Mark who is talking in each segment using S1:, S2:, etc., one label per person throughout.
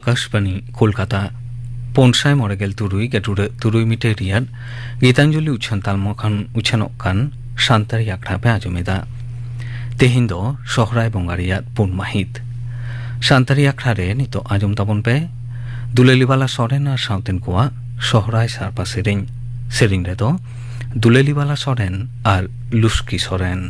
S1: आकाशवाणी कोलकाता पनसाय मरेगेल तुरुई गेटुरे तुरुई मिटे रियाद गीतांजलि उछन तालमखान उछनकान शांतारी आखड़ा पे आजमेदा तेहिंद सहराय बंगारिया पुनमाहित शांतारी आखड़ा रे नितो आजम ताबन पे दुलेलीवाला सरेन और साउतेन कोआ सहराय सारपा सेरिंग रे तो दुलेलीवाला सरेन और लुस्की सरेन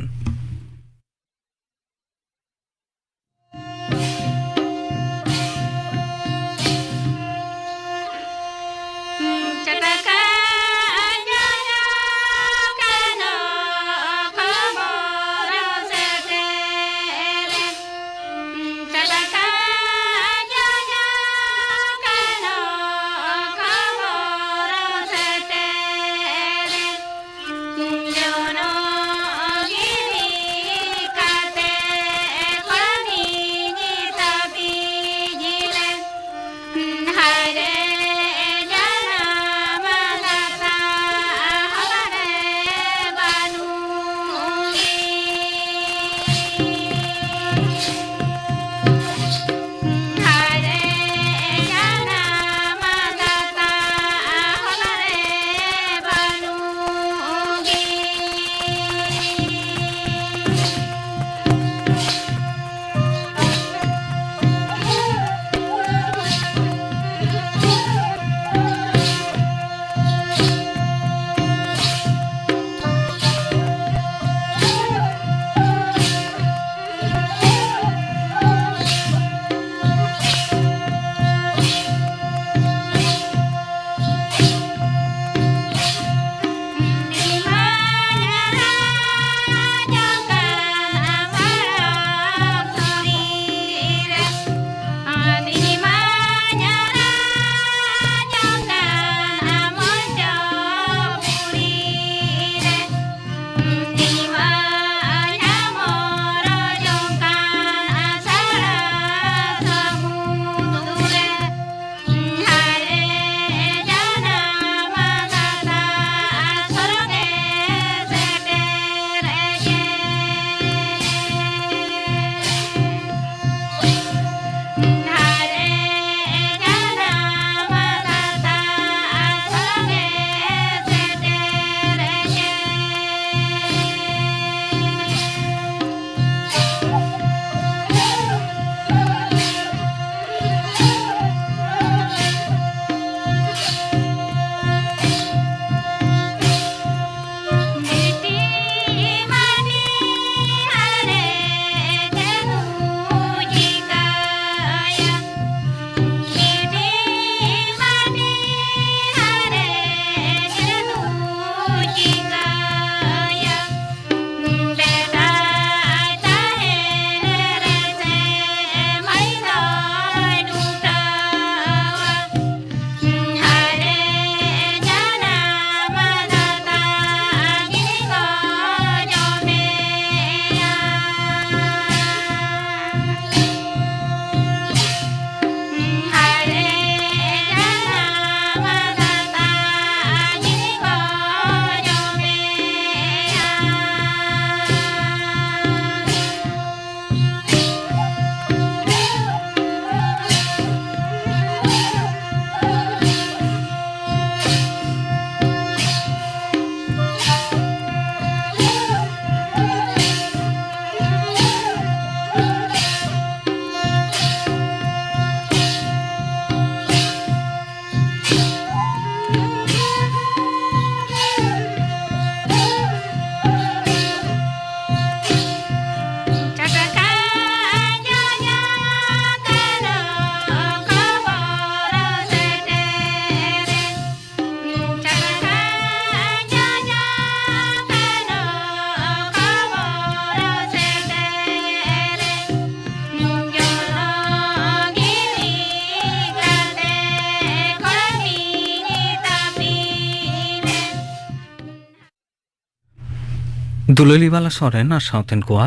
S1: दुलेलीवाला सरेन और साउतेन कोआ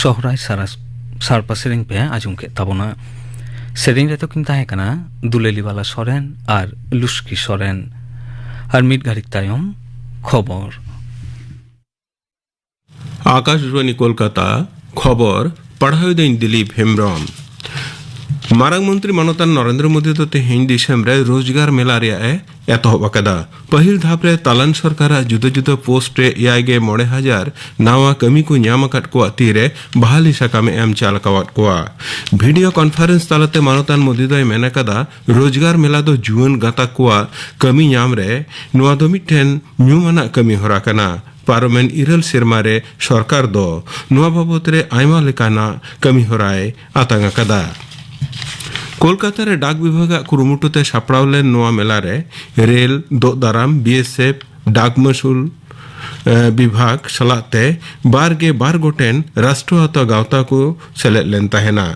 S1: सहराय सारपा सेरिंग पे आजम के ताबना सेरिंग रे तो किंता है कना दुलेलीवाला सरेन और लुस्की सरेन और मिट गारिक तायम खबर
S2: आकाशवाणी कोलकाता खबर पढ़ाई दिन दिलीप हेम्ब्रम मारंग मंत्री मनोतान नरेंद्र मोदी तो तेहें दिसम रे रोजगार मेला रे एतहब अकदा पहिल धाप रे तालन सरकार जुदा जुदा पोस्ट रे यागे 9,000 नावा कमी को ᱧᱟᱢ अकद को तीरे बहाली सकामे एम चाल कवात को वीडियो कॉन्फ्रेंस तालते मनोतान मोदी दोय मेन अकदा रोजगार मेला दो जुवन गाता को कमी ᱧᱟᱢ रे नुवा दो मिठेन ᱧᱩᱢᱟᱱᱟᱜ कमी होरा कना पार्लियामेंट इरल सिरमा रे सरकार दो नुवा बाबत रे आयमा लेकाना कमी होराय आतंग अकदा कोलकाता रे डाक विभाग कुरुमुटुते सापड़ावलेन नोआ मेला रे रेल दो दाराम बीएसएफ डाक मसूल विभाग सलाते बार गोटेन राष्ट्रवाद गावता को सेलेद लेन तहेना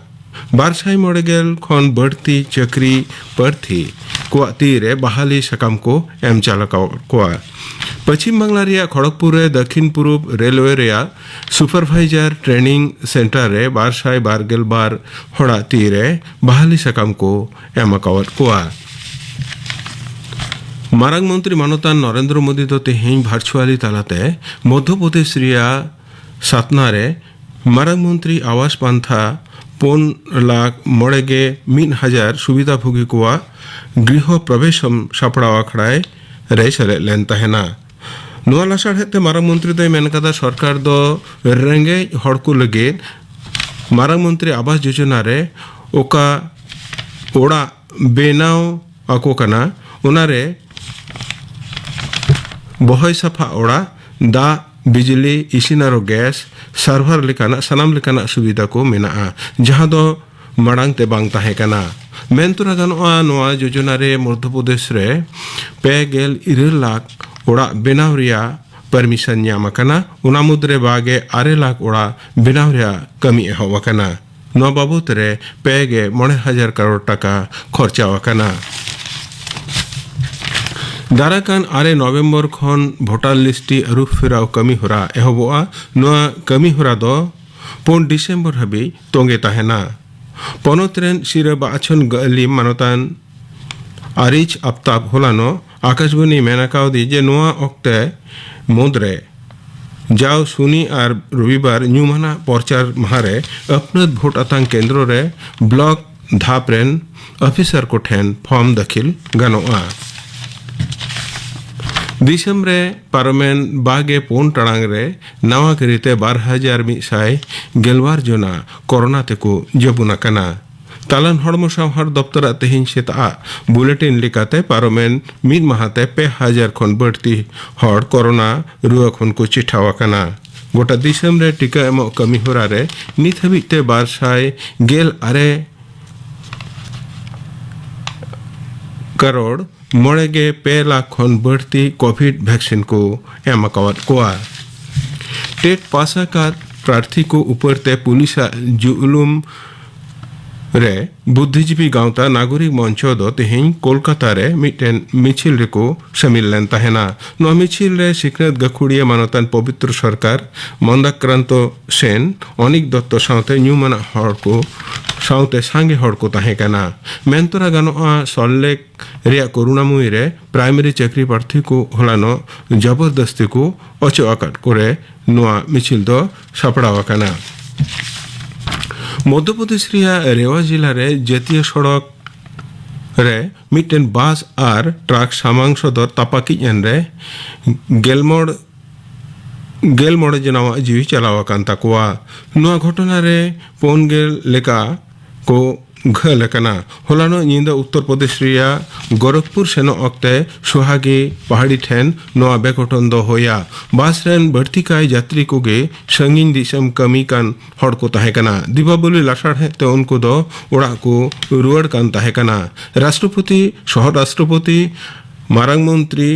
S2: 200 खन बढ़ती चक्री प्रार्थी को तीरे बहाली सकम को एम चालक को पश्चिम बांग्ला रिया खड़गपुर रे दक्षिण पूर्व रेलवे रिया सुपरवाइजर ट्रेनिंग सेंटर रे 212 हड़ा तीरे बहाली सकम को एम कवत को मारंग मंत्री मनोतान नरेंद्र मोदी तो तेहें भार्चुअली तालाते मध्य प्रदेश रिया सतना रे मारंग मंत्री आवास पंथा 4,09,1,000 सुविधा भोगी को गृह प्रवेश सापड़ावा खड़ाए रे सेलेद लेन तहेना नुआ लासाड़ हेते मारंग मंत्री दो मेनकदा सरकार दो रेंगे हड़ को लगे मारंग मंत्री आवास योजना रे ओका ओड़ा बेनाव आको कना उनारे बहय सफा ओड़ा दा बिजली इसिनारो गैस सर्वर लेकाना सनाम लेकाना सुविधा को मेना जहां दो मड़ांग ते बांग ताहे कना मेनतुरा गनोआ नोआ योजना रे मध्य प्रदेश रे 2.9 लाख ओड़ा बेनाव रिया परमिशन ᱧᱟᱢ अकना उना मुद्रे बागे 8 लाख ओड़ा बेनाव रिया कमी एहब अकना नो बाबत रे 9,000 करोड़ टाका खर्चा अकना दाराकान 8 नवंबर खन भोटार लिस्टी अरुप फेराव कमी होरा एहबोआ नोआ कमी होरा दो 4 डिसेम्बर हबी तोंगे तहेना पनोतरेन सिरे बाछन गली मनोतान आरिच आफ्ताब होलानो आकाशवाणी मेनाकावदी जे नोआ ओक्ते मुद्रे जाओ सुनी और रविवार ᱧᱩᱢᱟᱱᱟ प्रचार महारे अपनत भोट आतंक केंद्र रे ब्लॉक धापरेन ऑफिसर को ठेन फॉर्म दाखिल गनोआ दिसम रे पार्लियामेंट बागे 4 टांग रे नवा करीते 12,100 जना कोरोना तेको जबुना कना तालन हड़मो सावहार दफ्तर तेहिं सेता बुलेटिन लिकाते पार्लियामेंट मिद माहाते 2,000 खन बढ़ती हड़ कोरोना रुआ खन को चिठावा कना गोटा दिसम रे टीका एमो कमी होरा रे नित हबिते 218 करोड़ 9.5 लाख खन बढ़ती कोविड वैक्सीन को एम कवत को टेट पासा का प्रार्थी को ऊपर ते पुलिस जुलुम रे बुद्धिजीवी गांवता नागरिक मंच दो तेहें कोलकाता रे मिटेन मिचिल रे को शामिल लेन तहेना नो मिचिल रे सिकरत गखुड़िया मानतान पवित्र सरकार मंदाक्रांत सेन अनिक दत्त साउते ᱧᱩᱢᱟᱱᱟᱜ हड़ को साउते सांगे हड़ को ताहे कना मेनतोरा गानोआ सल्लेक रिया करुणामुई रे प्राइमरी चाकरी प्रार्थी को होलानो जबरदस्ती को अचो आकाट करे नोआ मिचिल दो सापड़ावा कना मध्य प्रदेश रिया रेवा जिला रे जातीय सड़क रे मिटेन बास और ट्रक सामांग सदर तापाकी रे गेलमोड़ जनावा जीवी चलावा कांता कुआ नुआ घटना रे 4 लेका को घलकना होलानो निंदा उत्तर प्रदेश रिया गोरखपुर सेनो अक्ते सुहागी पहाड़ी ठेन नोआ बेकोटन दो होया बासरेन बढ़ती काय यात्री को गे संगीन दिसम कमी कान हड़ को ताहेकना दीपावली लासाड़ है तो उनको दो उड़ा को रुआड़ कान ताहेकना राष्ट्रपति सह राष्ट्रपति मारंग मंत्री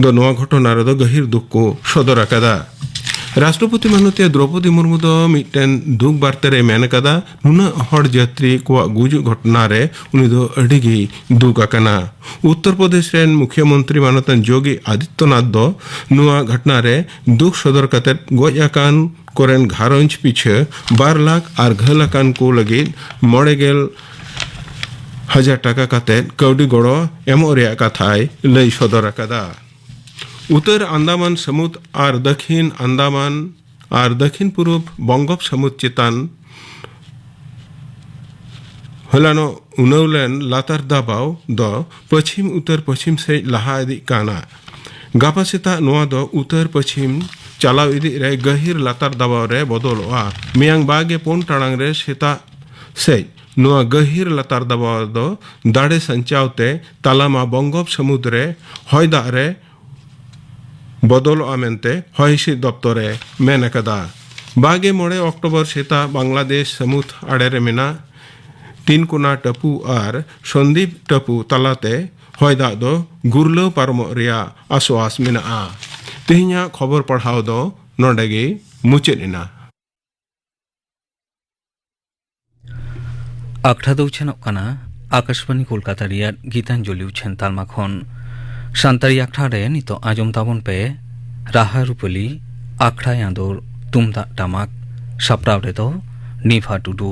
S2: दो नोआ घटना रे दो गहिर दुख को सदर अकदा राष्ट्रपति माननीय द्रौपदी मुर्मू दो मिटेन दुख बार्ता रे मेन कदा नुना हड़ यात्री को गुजु घटना रे उनी दो अडिगी दुख अकना उत्तर प्रदेश रेन मुख्यमंत्री माननीय योगी आदित्यनाथ दो नुआ घटना रे दुख सदर कते गोज अकान कोरेन घारंज पीछे 12 लाख और घलकान को लगे 9,000 टाका कते कौडी गड़ो एमो रे कथाय लई सदर अकदा उत्तर अंडमान समुद्र और दक्षिण अंडमान और दक्षिण पूर्व बंगोप समुद्र चितान हलानो उनौलेन लातार दबाव दो पश्चिम उत्तर पश्चिम से लहा इदी काना गापा सेता नोआ दो उत्तर पश्चिम चलाव इदी रे गहिर लातार दबाव रे बदलवा मियांग बागे पोन टांग रे सेता से नोआ गहिर लातार दबाव दो दाड़े संचावते तालामा बंगोप समुद्र रे हयदा रे बदलवा मेनते हयसी दप्तरे मेन कदा बागे मोड़े अक्टोबर सेता बांग्लादेश समुद्र आड़े रे मेना तीन कोना टपू और संदीप टपू तलाते हयदा दो गुरलो पारमो रिया आसवास मेना तेहिया खबर पढ़ाव दो नोडेगे मुचेना
S1: आखड़ा दो उछनक काना आकाशवाणी कोलकाता रिया गीतांजलि उछन तालमा खन सान्तारी आखड़ा रे नितो आजम ताबन पे राहा रुपली आखड़ा यादोर तुमदा टामाक सापराव रे दो निफा टुडू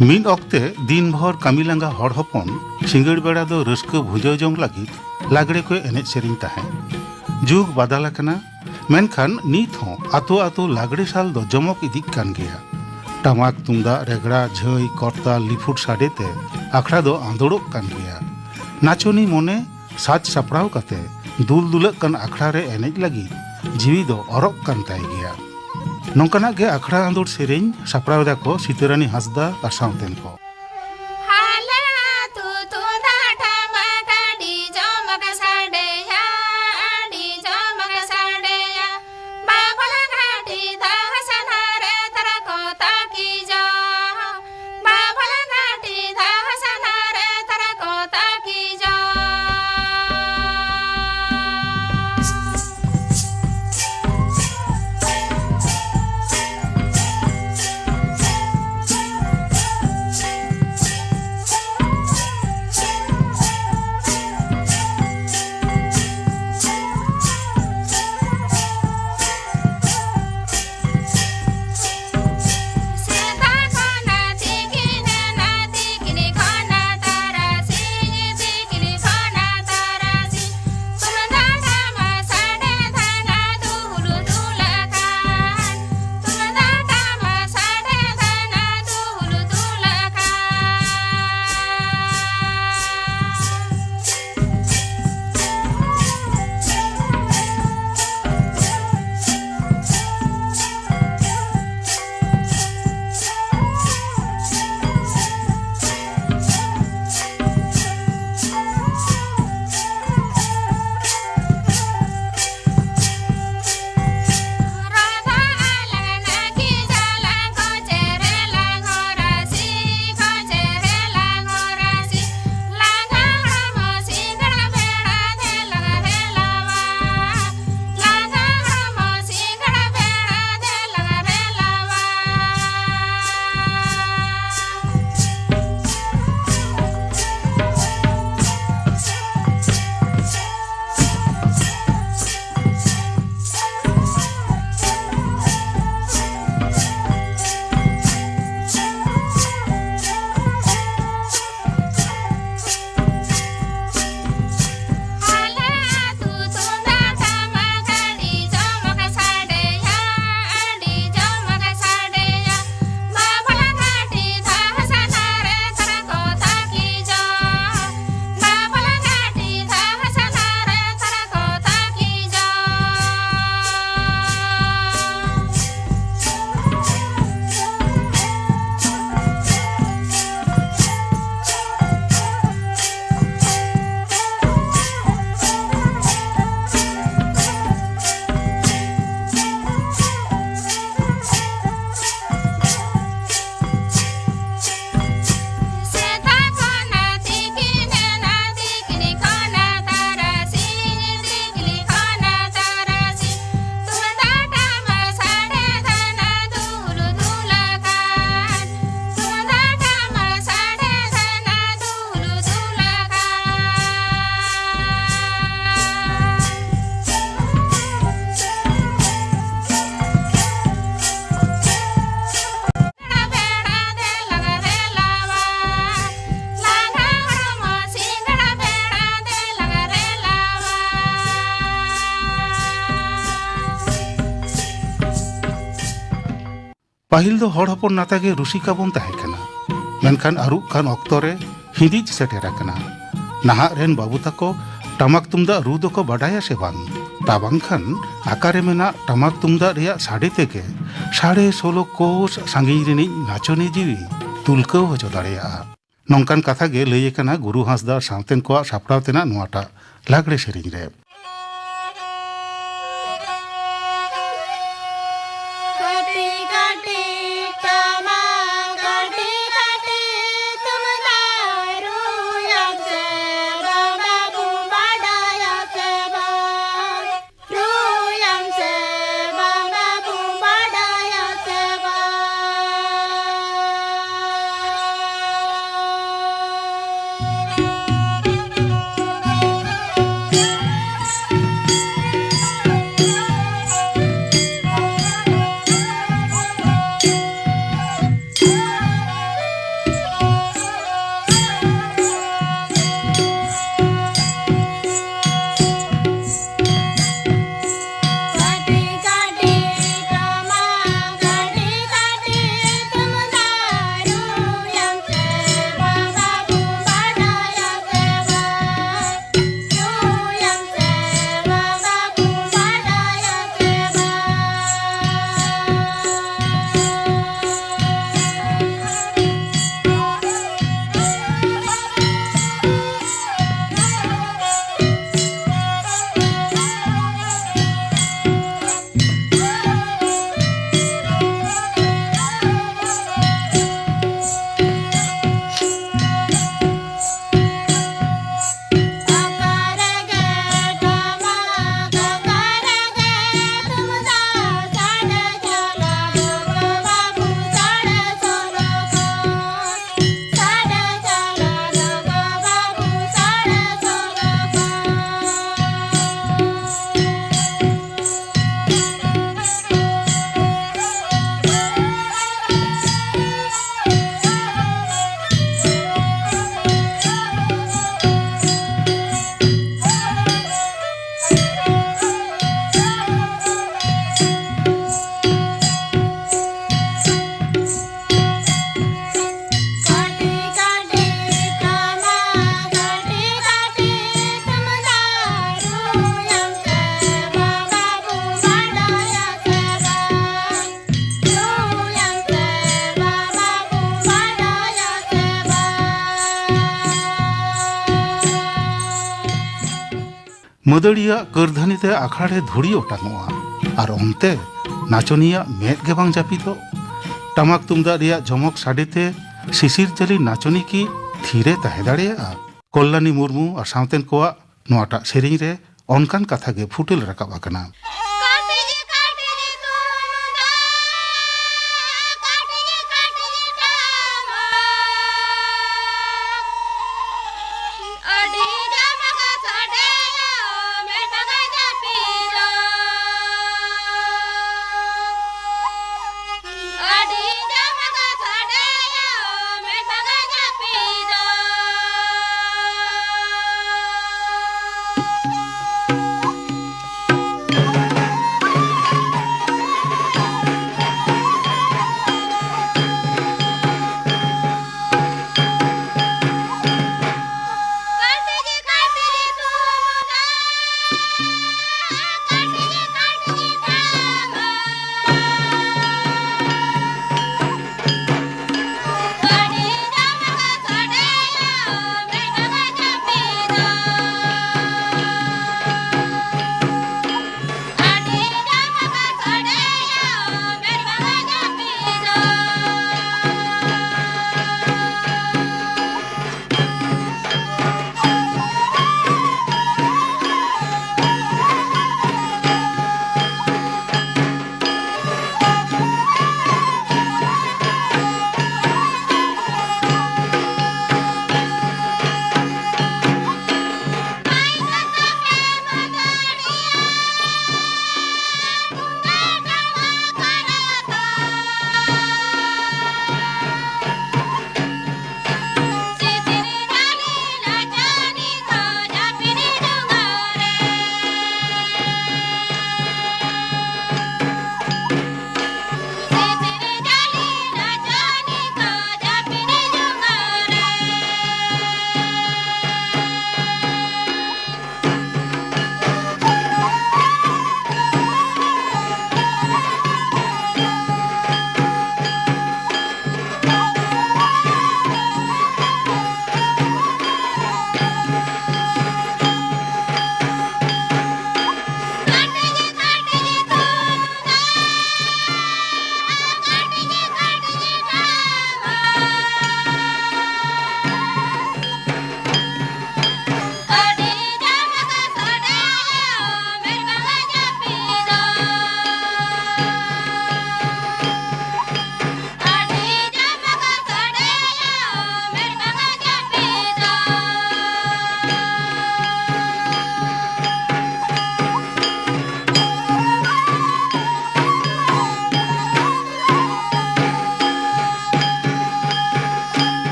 S3: मीन ऑक्ते दिन भर कामी लांगा हड़ हपन सिंगड़ बेड़ा दो रस्को भुजो जोंग लगी लागड़े को एने सेरिंग ताहे जुग बदल कना मेनखान नीत हो आतो आतो लागड़े साल दो जमक इदिक कान गया टमाक तुमदा रेगड़ा झई करता लिफुट साडेते आखड़ा दो आंदोड़क कान गया नाचोनी मोने साज सपड़ाव कते दुल दुलक कान आखड़ा रे एनेज लगी जीवी दो अरक कान ताई गया नौकना के आखड़ा आंदोड़ सेरेंग सपड़ाव दाको सीतारानी हंसदा और सावतेन को पाहिल दो हड़ हपन नातागे रुसिका बन ताहेकना मेनखान आरुक खान ऑक्तो रे हिंदीज सेटेराकना नाहा रेन बाबू ताको टमाक तुमदा रू दो को बाडाया से बांग ताबांग खान आकारे मेना टमाक तुमदा रिया साड़े तेगे 16.5 कोस सांगी रिनी नाचोनी जीवी तुलको हजो दाड़ेया नौकान कथा गे लई एकना गुरु हांसदा सावतेन को सापड़ाव तेना नुआटा लागड़े सेरिंग रे मदड़िया करधानीते आखाड़े धुड़ी ओटांगोआ और ओनते नाचनिया मेद के बांग जापिदो टमाक तुमदा रिया जमक साडेते शिशिर जली नाचनी की थीरे ताहे दाड़ेया कल्याणी मुर्मू और सावतेन कोआ नोआटा सेरिंग रे ऑनकान कथा गे फुटेल रकाब आकना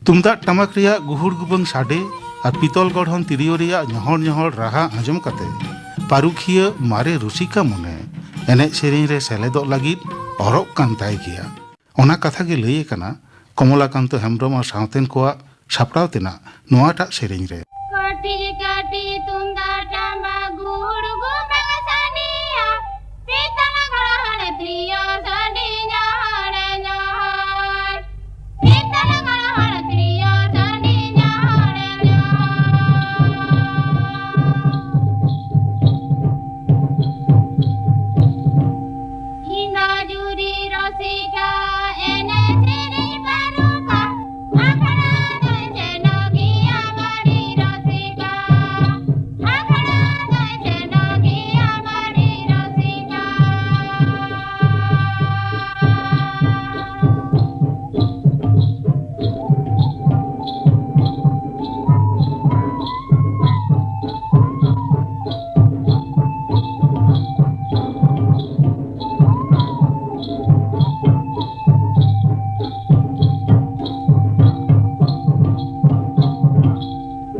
S3: तुमदा टमाक रिया गुहुड़ गुबंग साडे और पितल गढ़न तिरियो रिया ñहड़ ñहड़ राहा आंजम कते पारुखिया मारे रुसिका मने एने सेरें रे सेलेदो लागिद अरब कान ताय गिया ओना कथा गे लई कना कमलाकांत हेम्ब्रम और सावतेन कोआ सापड़ाव तेना नोआटा सेरें रे
S4: काटी काटी तुंदा टामा गुड़ गुबंग सानिया पीतल गढ़न तिरियो साडी ñहड़ ñहड़ पीतल गढ़न तिरियो साडी ñहड़ हिंदा जुरी रसिका एने सिरी परुका आखड़ा दैसे नगिया बाड़ी रसिका आखड़ा दैसे नगिया बाड़ी रसिका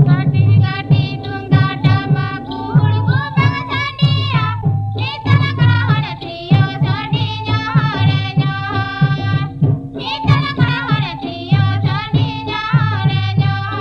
S4: काटी काटी तुंदा टामा गुड़ गुबंग सानिया पीतल गढ़न तिरियो साडी ñहड़ ñहड़ पीतल गढ़न तिरियो साडी ñहड़ ñहड़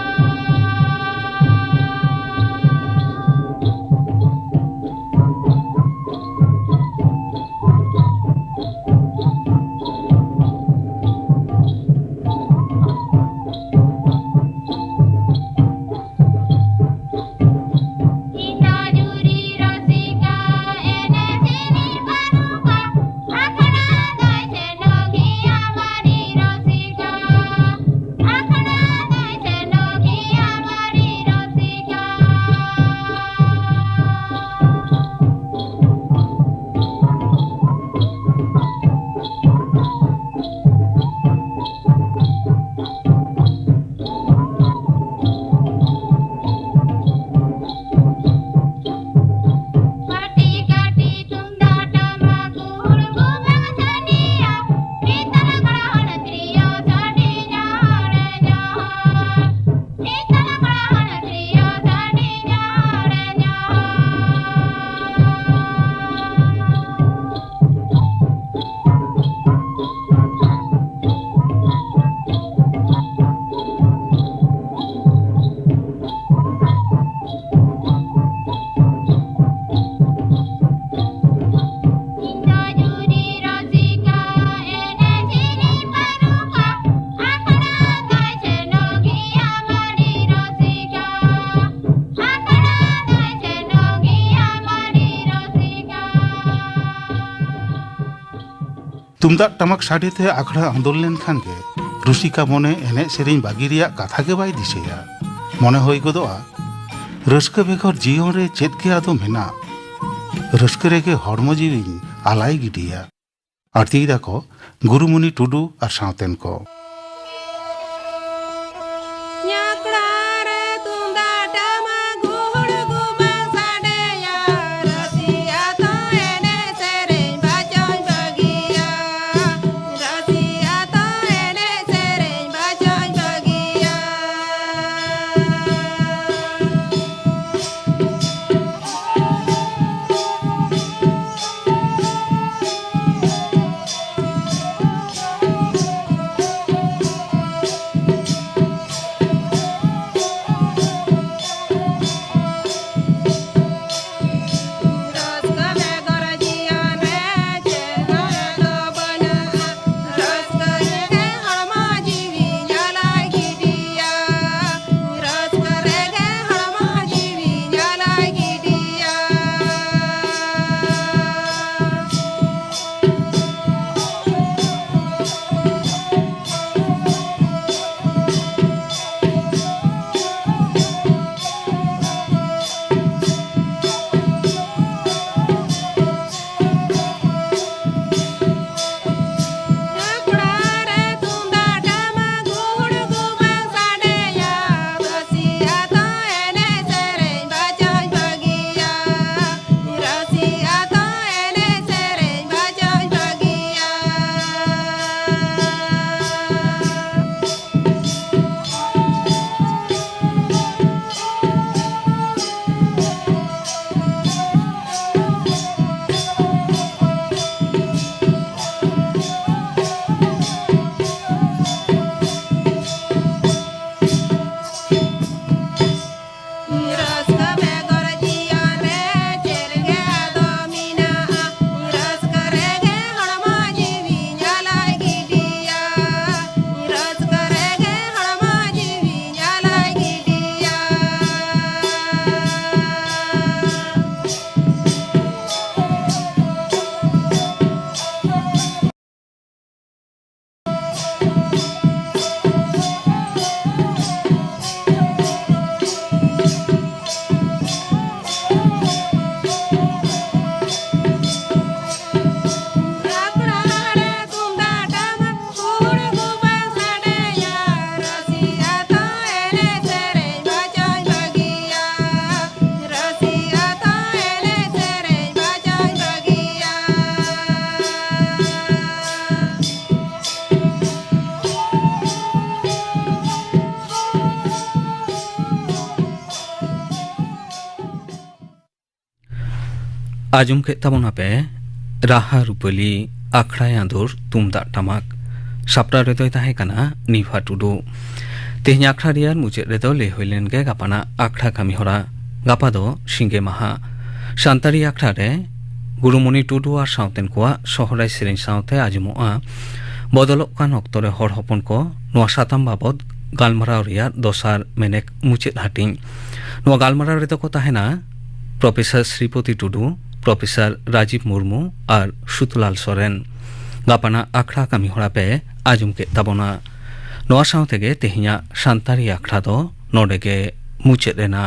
S4: हिंदा जुरी रसिका एने सिरी परुका आखड़ा दैसे नगिया बाड़ी रसिका आखड़ा दैसे नगिया बाड़ी रसिका काटी काटी तुंदा टामा गुड़ गुबंग सानिया पीतल गढ़न तिरियो साडी ñहड़ ñहड़ पीतल गढ़न तिरियो साडी ñहड़ हिंदा जुरी रसिका एने सिरी परुका आखड़ा दैसे नगिया बाड़ी रसिका आखड़ा दैसे नगिया बाड़ी रसिका
S3: तुमदा टमाक साडे थे आखड़ा आंदोल लेन खान के रुसिका मने एने सेरें बागी रिया कथा के बाय दिसेया मने होई गोदोआ रस्का बेगर जीवन रे चेत के आदो मेना रस्का रेगे हड़मो जीवी आलाय गिडिया आरती दाको गुरुमुनि टुडू और सावतेन को
S5: Nyakrare tunda dama guhur gubang sadeya Rasia to ene sereng bacoy bagia Rasia to ene sereng bacoy bagia
S1: आजम के तबना पे राहा रुपली आखड़ा आदुर तुमदा टमाक सापड़ा रेदो ताहे कना निफा टुडू तेहनी आखड़ा रियार मुचे रेदो ले हुइलेन के गापाना आखड़ा कामी होरा गापा दो सिंगे माहा शांतारी आखड़ा रे गुरुमणि टुडू और साउतेन कोआ शहराय सेरें साउते आजमोआ बदलक कान अक्तरे हर हपन को नोआ साताम बाबद गालमाराव रियार दसार मेनेक मुचे हाटिं नोआ गालमाराव रेदो को ताहेना प्रोफेसर श्रीपति टुडू प्रोफेसर राजीव मुर्मू और सुतलाल सोरेन गापाना आखड़ा कामी होरा पे आजम के तबना नोआ साउते के तेहिया शांतारी आखड़ा दो नोडे के मुचे रेना।